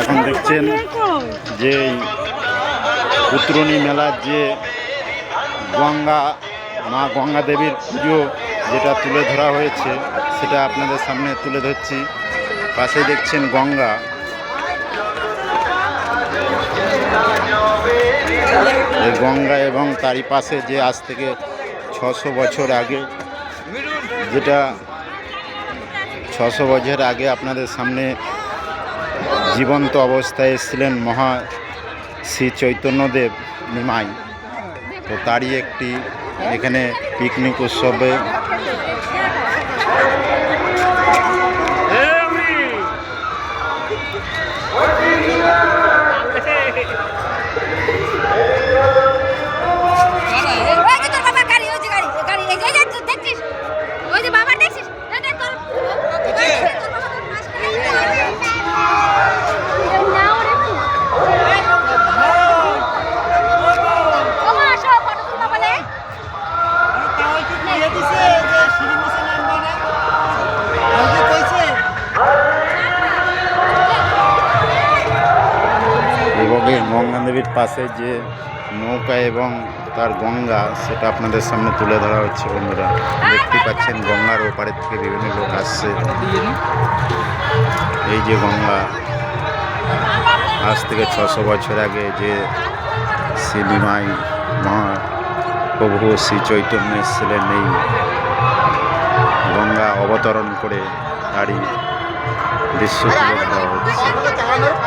এখন দেখছেন যে উত্তরণী মেলার যে মা গঙ্গা দেবীর পুজো যেটা তুলে ধরা হয়েছে সেটা আপনাদের সামনে তুলে ধরছি। পাশে দেখছেন গঙ্গা, এই গঙ্গা এবং তারই পাশে যে আজ থেকে 600 বছর আগে, যেটা 600 বছর আগে আপনাদের সামনে জীবন্ত অবস্থায় এসেছিলেন মহা শ্রী চৈতন্যদেব নিমাই। তো তারই একটি এখানে পিকনিক উৎসবে গঙ্গা দেবীর পাশে যে নৌকা এবং তার গঙ্গা সেটা আপনাদের সামনে তুলে ধরা হচ্ছে। বন্ধুরা দেখতে পাচ্ছেন গঙ্গার ওপারের থেকে বিভিন্ন লোক আসছে। এই যে গঙ্গা আজ থেকে 600 বছর আগে যে শ্রী নিমাই মহাপ্রভু শ্রী চৈতন্য এসেছিলেন এই গঙ্গা অবতরণ করে তারই দৃশ্য তুলে ধরা হচ্ছে।